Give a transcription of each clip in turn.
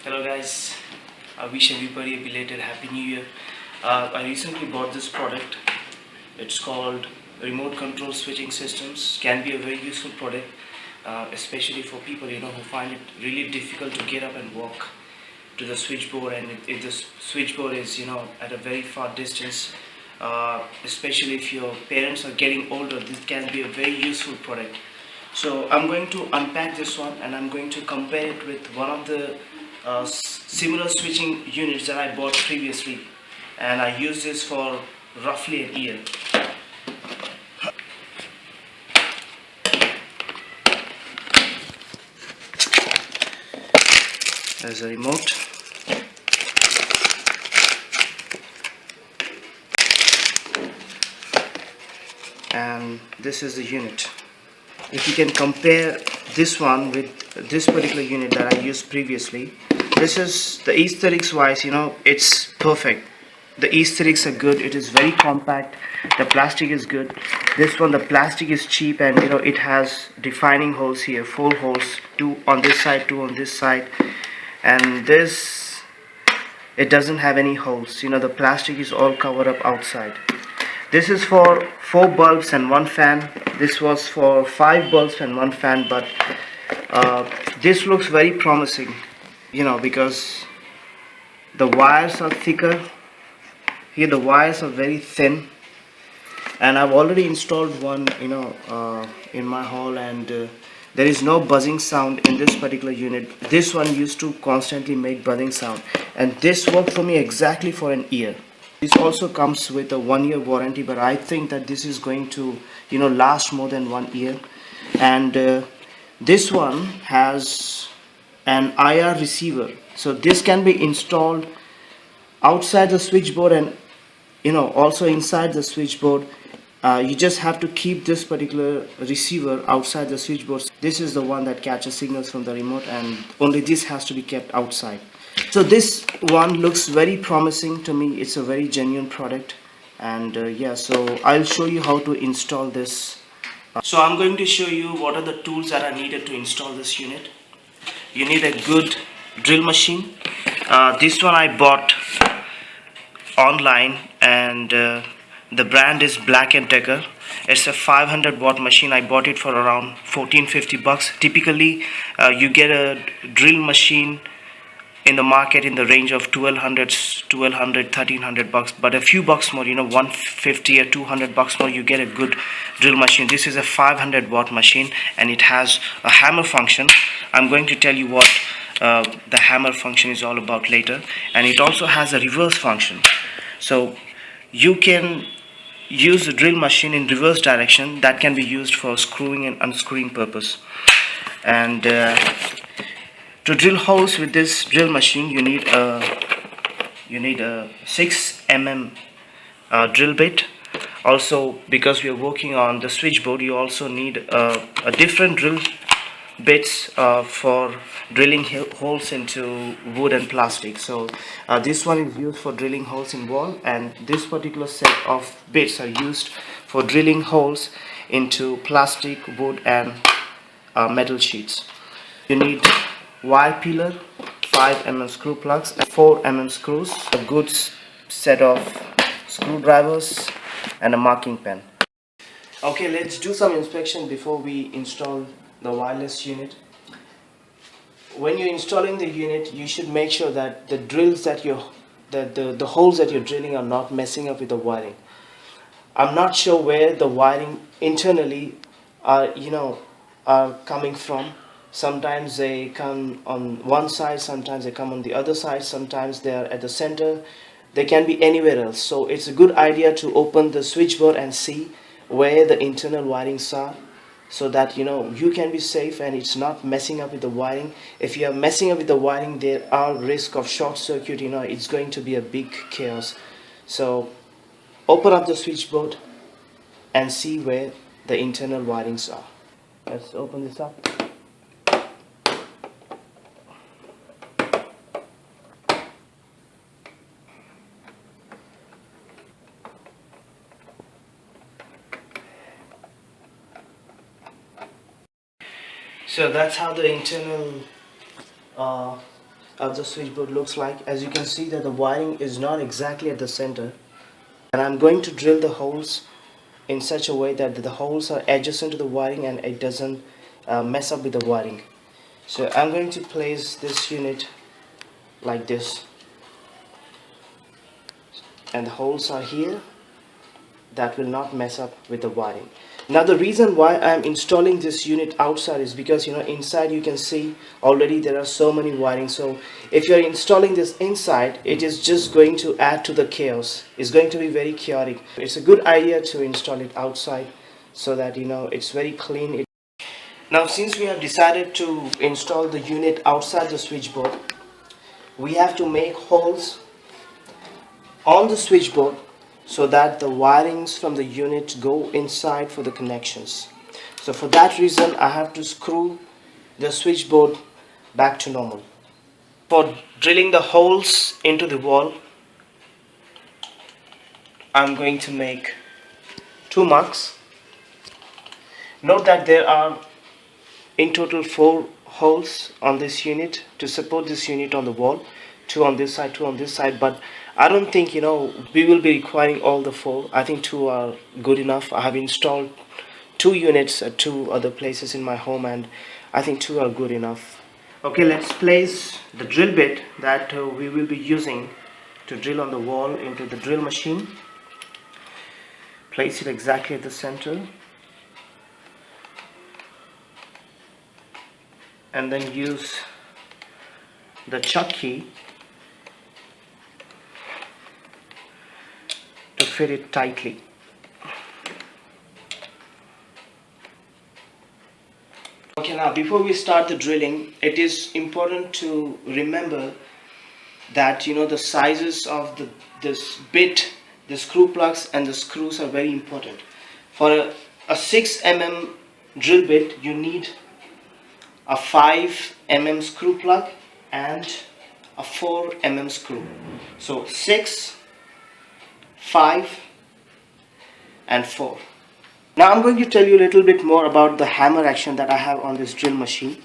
Hello guys, I wish everybody a belated Happy New Year. I recently bought this product. It's called Remote Control Switching Systems. Can be a very useful product, especially for people who find it really difficult to get up and walk to the switchboard, and if the switchboard is at a very far distance. Especially if your parents are getting older, this can be a very useful product. So I'm going to unpack this one and I'm going to compare it with one of the similar switching units that I bought previously, and I used this for roughly a year. There's a remote, and this is the unit. If you can compare this one with this particular unit that I used previously, this is the aesthetics wise, it's perfect. The aesthetics are good, it is very compact, the plastic is good. This one, the plastic is cheap, and it has defining holes here, 4 holes, 2 on this side, 2 on this side, and this, it doesn't have any holes. The plastic is all covered up outside. This is for 4 bulbs and 1 fan. This was for 5 bulbs and 1 fan, but this looks very promising, because the wires are thicker. Here the wires are very thin, and I've already installed one, in my hall, and there is no buzzing sound in this particular unit. This one used to constantly make buzzing sound, and this worked for me exactly for an year. This also comes with a 1-year warranty, but I think that this is going to last more than 1 year. And this one has an IR receiver, so this can be installed outside the switchboard and also inside the switchboard. You just have to keep this particular receiver outside the switchboard. This is the one that catches signals from the remote, and only this has to be kept outside. So this one looks very promising to me. It's a very genuine product, and yeah, so I'll show you how to install this. So I'm going to show you what are the tools that are needed to install this unit. You need a good drill machine. This one I bought online, and the brand is Blackt Electrotech. It's a 500-watt machine. I bought it for around 1450 bucks. Typically you get a drill machine in the market in the range of 1300 bucks, but a few bucks more, 150 or 200 bucks more, you get a good drill machine. This is a 500-watt machine, and it has a hammer function. I'm going to tell you what the hammer function is all about later. And it also has a reverse function, so you can use the drill machine in reverse direction. That can be used for screwing and unscrewing purpose. And to drill holes with this drill machine, you need a 6 mm drill bit. Also, because we are working on the switchboard, you also need a different drill bits for drilling holes into wood and plastic. So this one is used for drilling holes in wall, and this particular set of bits are used for drilling holes into plastic, wood, and metal sheets. You need wire peeler, 5 mm screw plugs, 4 mm screws, a good set of screwdrivers, and a marking pen. Okay, let's do some inspection before we install the wireless unit. When you're installing the unit, you should make sure that the drills that the holes that you're drilling are not messing up with the wiring. I'm not sure where the wiring internally are coming from. Sometimes they come on one side, sometimes they come on the other side, sometimes they are at the center. They can be anywhere else. So it's a good idea to open the switchboard and see where the internal wirings are, so that you can be safe and it's not messing up with the wiring. If you are messing up with the wiring, there are risk of short circuit. It's going to be a big chaos. So open up the switchboard and see where the internal wirings are. Let's open this up. So that's how the internal of the switchboard looks like. As you can see that the wiring is not exactly at the center, and I'm going to drill the holes in such a way that the holes are adjacent to the wiring and it doesn't mess up with the wiring. So I'm going to place this unit like this, and the holes are here. That will not mess up with the wiring. Now the reason why I'm installing this unit outside is because inside you can see already there are so many wiring. So if you're installing this inside, it is just going to add to the chaos. It's going to be very chaotic. It's a good idea to install it outside so that it's very clean. Now since we have decided to install the unit outside the switchboard, we have to make holes on the switchboard so that the wirings from the unit go inside for the connections. So for that reason I have to screw the switchboard back to normal. For drilling the holes into the wall, I'm going to make 2 marks. Note that there are in total 4 holes on this unit to support this unit on the wall. 2 on this side, 2 on this side, but I don't think we will be requiring all the 4. I think 2 are good enough. I have installed 2 units at 2 other places in my home, and I think 2 are good enough. Okay, let's place the drill bit that we will be using to drill on the wall into the drill machine. Place it exactly at the center, and then use the chuck key to fit it tightly. Okay, now before we start the drilling, it is important to remember that the sizes of this bit, the screw plugs and the screws are very important. For a 6 mm drill bit, you need a 5 mm screw plug and a 4 mm screw. So 6, 5 and 4. Now I'm going to tell you a little bit more about the hammer action that I have on this drill machine.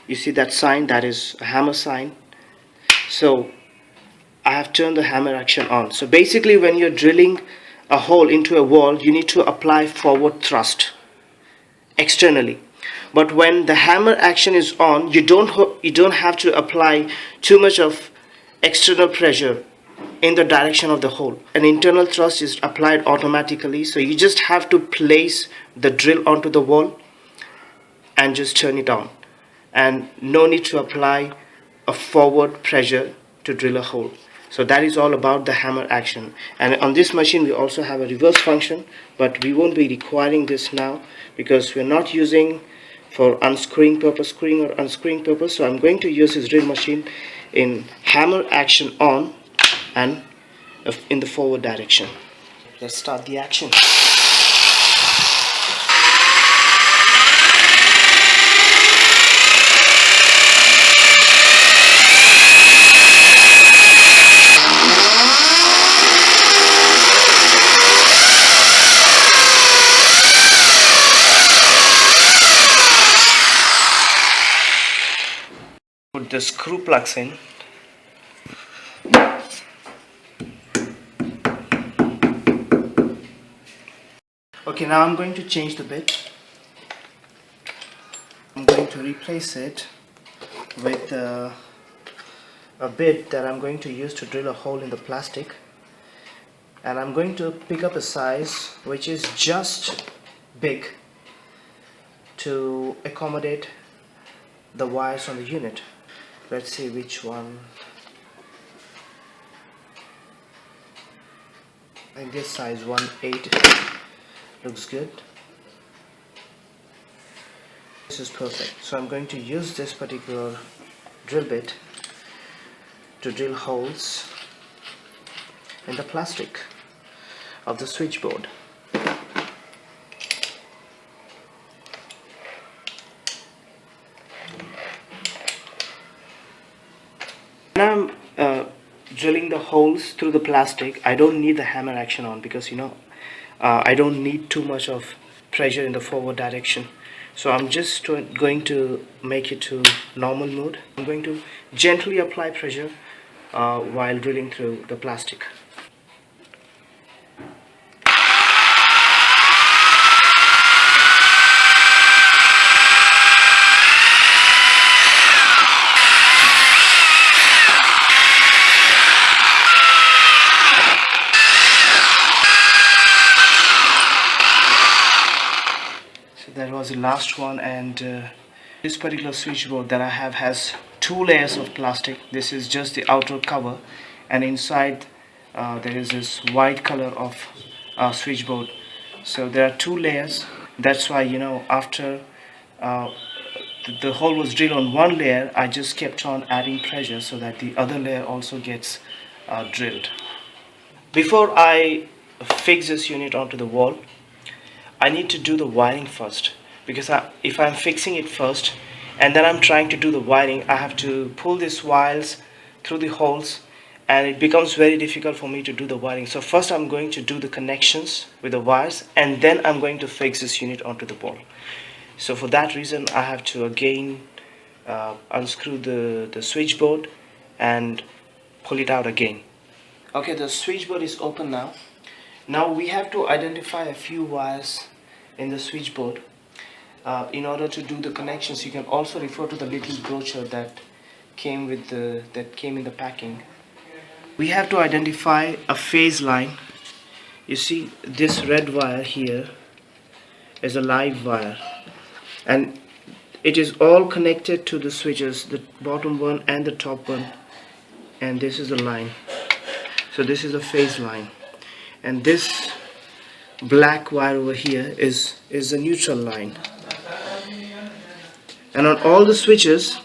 You see that sign? That is a hammer sign. So I have turned the hammer action on. So basically when you're drilling a hole into a wall, you need to apply forward thrust externally. But when the hammer action is on, you don't have to apply too much of external pressure in the direction of the hole. An internal thrust is applied automatically, so you just have to place the drill onto the wall and just turn it on, and no need to apply a forward pressure to drill a hole. So that is all about the hammer action. And on this machine we also have a reverse function, but we won't be requiring this now because we're not using for unscrewing purpose, screwing or unscrewing purpose. So I'm going to use this drill machine in hammer action on and in the forward direction. Let's start the action. Put the screw plugs in. Okay, now I'm going to change the bit. I'm going to replace it with a bit that I'm going to use to drill a hole in the plastic, and I'm going to pick up a size which is just big to accommodate the wires on the unit. Let's see which one. I think this size 1/8 looks good. This is perfect. So I'm going to use this particular drill bit to drill holes in the plastic of the switchboard. When I'm drilling the holes through the plastic, I don't need the hammer action on because I don't need too much of pressure in the forward direction. So I'm just going to make it to normal mode. I'm going to gently apply pressure while drilling through the plastic. So that was the last one, and this particular switchboard that I have has two layers of plastic. This is just the outer cover, and inside there is this white color of switchboard. So there are two layers. That's why, you know, after uh, the hole was drilled on one layer, I just kept on adding pressure so that the other layer also gets drilled. Before I fix this unit onto the wall, I need to do the wiring first, because if I'm fixing it first and then I'm trying to do the wiring, I have to pull these wires through the holes and it becomes very difficult for me to do the wiring. So first I'm going to do the connections with the wires, and then I'm going to fix this unit onto the wall. So for that reason I have to again unscrew the switchboard and pull it out again. Okay, the switchboard is open now. Now we have to identify a few wires in the switchboard. In order to do the connections, you can also refer to the little brochure that came in the packing. We have to identify a phase line. You see, this red wire here is a live wire, and it is all connected to the switches, the bottom one and the top one, and this is the line. So this is a phase line, and this black wire over here is the neutral line. And on all the switches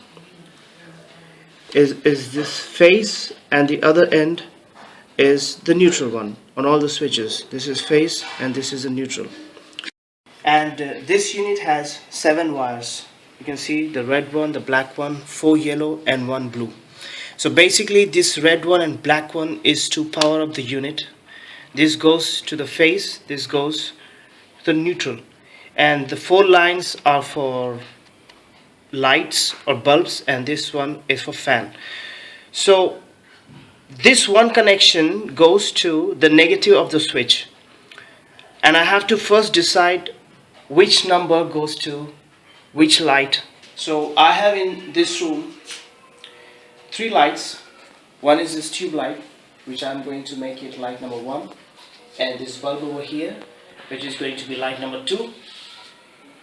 is this phase, and the other end is the neutral one. On all the switches, this is phase and this is the neutral. And this unit has 7 wires. You can see the red one, the black one, 4 yellow and 1 blue. So basically this red one and black one is to power up the unit. This goes to the phase, this goes to the neutral, and the 4 lines are for lights or bulbs, and this one is for fan. So this one connection goes to the negative of the switch, and I have to first decide which number goes to which light. So I have in this room 3 lights. One is this tube light, which I'm going to make it light number 1, and this bulb over here, which is going to be light number 2.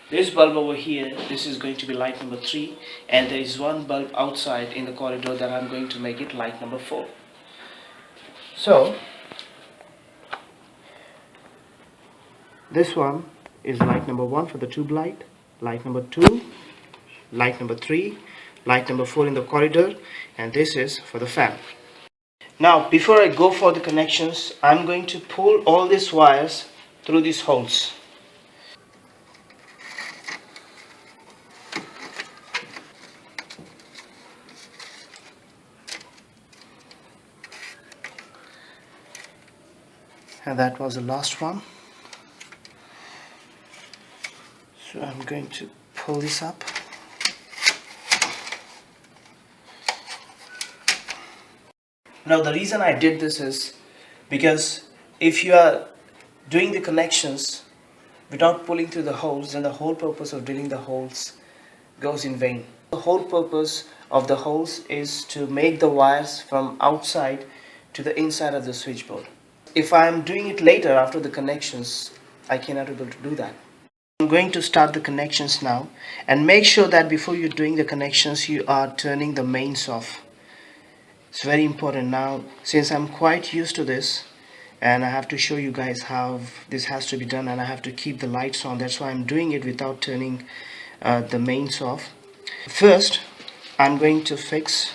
This bulb over here, this is going to be light number 3, and there is one bulb outside in the corridor that I'm going to make it light number 4. So this one is light number 1 for the tube light, light number 2, light number 3, light number 4 in the corridor, and this is for the fan. Now before I go for the connections, I'm going to pull all these wires through these holes. And that was the last one. So I'm going to pull this up. Now the reason I did this is because if you are doing the connections without pulling through the holes, then the whole purpose of drilling the holes goes in vain. The whole purpose of the holes is to make the wires from outside to the inside of the switchboard. If I am doing it later after the connections, I cannot be able to do that. I'm going to start the connections now, and make sure that before you're doing the connections you are turning the mains off. It's very important. Now since I'm quite used to this and I have to show you guys how this has to be done, and I have to keep the lights on, that's why I'm doing it without turning the mains off. First I'm going to fix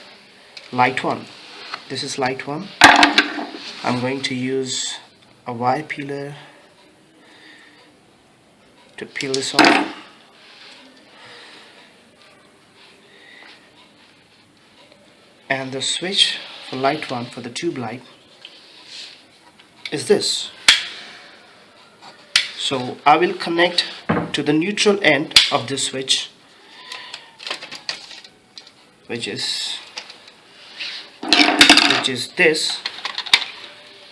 light 1. This is light 1. I'm going to use a wire peeler to peel this off. And the switch for light 1 for the tube light is this. So I will connect to the neutral end of this switch, which is this,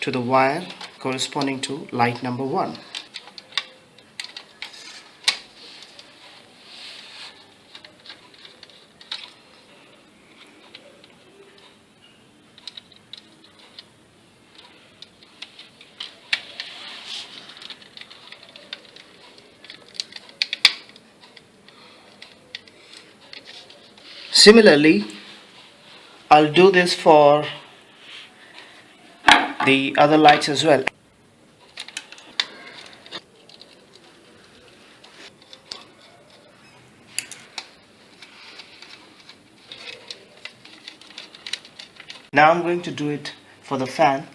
to the wire corresponding to light number 1. Similarly, I'll do this for the other lights as well. Now I'm going to do it for the fan.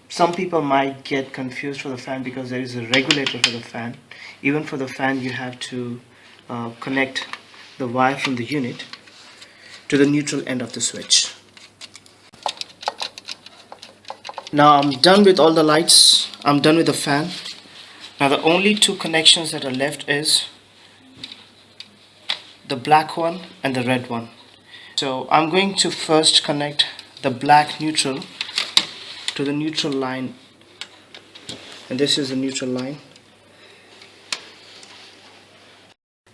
Some people might get confused for the fan because there is a regulator for the fan. Even for the fan, you have to connect the wire from the unit to the neutral end of the switch. Now I'm done with all the lights. I'm done with the fan. Now the only two connections that are left is the black one and the red one. So I'm going to first connect the black neutral to the neutral line, and this is the neutral line.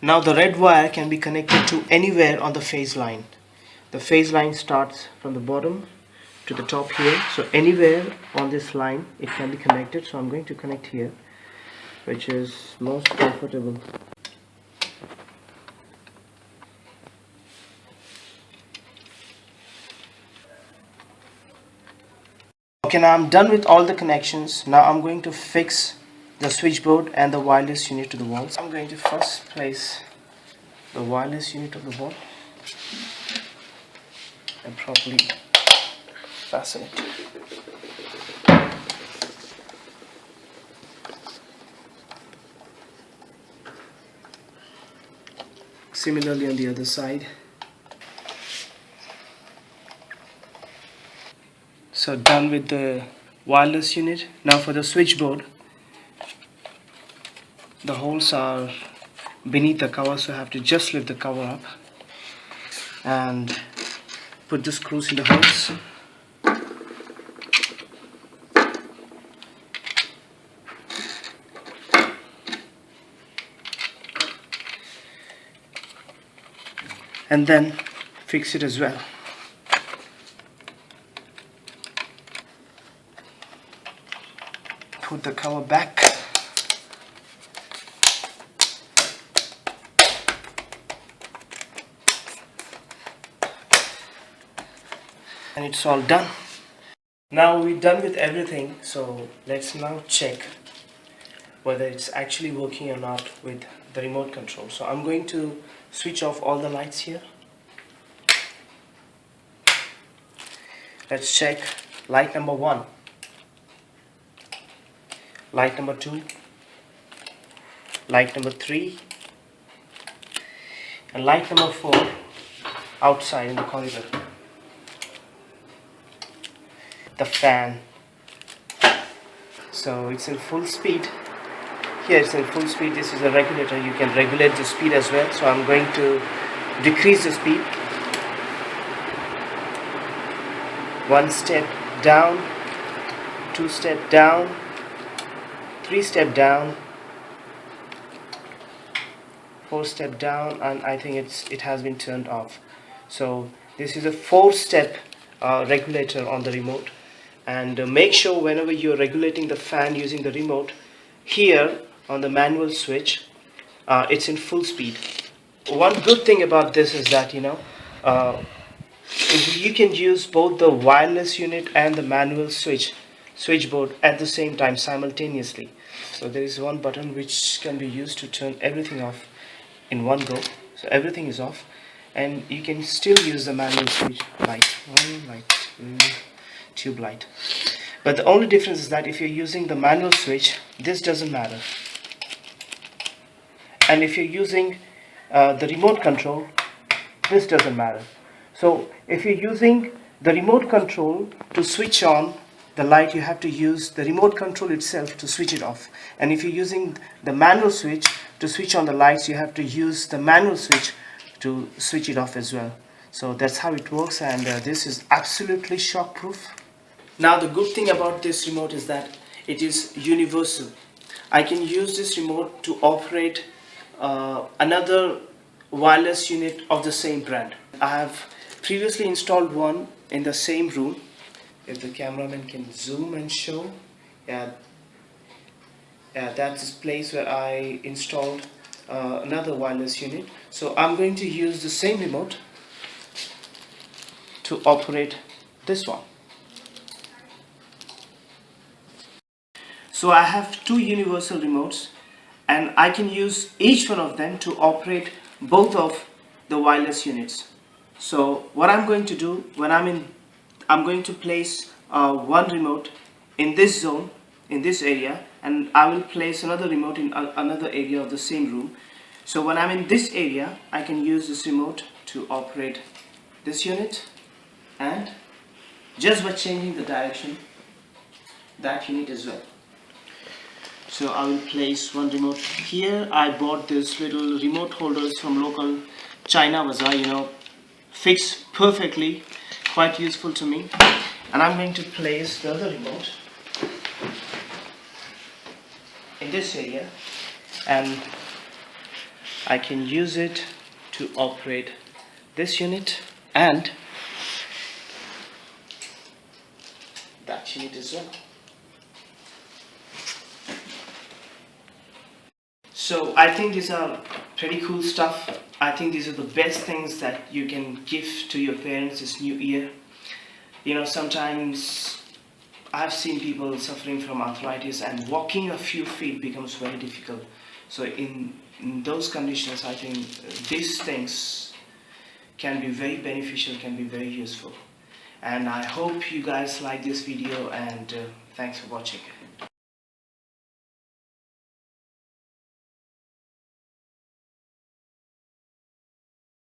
Now the red wire can be connected to anywhere on the phase line. The phase line starts from the bottom to the top here, so anywhere on this line it can be connected. So I'm going to connect here, which is most comfortable. Okay, now I'm done with all the connections. Now I'm going to fix the switchboard and the wireless unit to the wall. I'm going to first place the wireless unit on the wall and properly fasten it. Similarly on the other side. So done with the wireless unit. Now for the switchboard, the holes are beneath the cover, so I have to just lift the cover up and put the screws in the holes. And then fix it as well. Put the cover back. And it's all done. Now we're done with everything, so let's now check whether it's actually working or not with the remote control. So I'm going to switch off all the lights here. Let's check light number 1, light number 2, light number 3, and light number 4 outside in the corridor. The fan, so it's in full speed. Here it's in full speed. This is a regulator. You can regulate the speed as well. So I'm going to decrease the speed. 1 step down, 2 step down, 3 step down, 4 step down, and I think it has been turned off. So this is a 4-step regulator on the remote. And make sure whenever you're regulating the fan using the remote, here on the manual switch, it's in full speed. One good thing about this is that you can use both the wireless unit and the manual switchboard at the same time simultaneously. So there is one button which can be used to turn everything off in one go. So everything is off, and you can still use the manual switch light 1, light 2, tube light. But the only difference is that if you're using the manual switch, this doesn't matter, and if you're using the remote control, this doesn't matter. So if you're using the remote control to switch on the light, you have to use the remote control itself to switch it off. And if you're using the manual switch to switch on the lights, you have to use the manual switch to switch it off as well. So that's how it works, and this is absolutely shock proof. Now the good thing about this remote is that it is universal. I can use this remote to operate another wireless unit of the same brand. I have previously installed one in the same room. If the cameraman can zoom and show, yeah, that's this place where I installed another wireless unit. So I'm going to use the same remote to operate this one. So I have two universal remotes, and I can use each one of them to operate both of the wireless units. So what I'm going to do when I'm going to place one remote in this zone, in this area, and I will place another remote in another area of the same room. So when I'm in this area, I can use this remote to operate this unit, and just by changing the direction, that unit as well. So I will place one remote here. I bought this little remote holders from local China bazaar, fits perfectly, quite useful to me. And I'm going to place the other remote in this area, and I can use it to operate this unit and that unit as well. So I think these are pretty cool stuff. I think these are the best things that you can give to your parents this new year. Sometimes I've seen people suffering from arthritis, and walking a few feet becomes very difficult. So in those conditions, I think these things can be very beneficial, can be very useful. And I hope you guys like this video, and thanks for watching.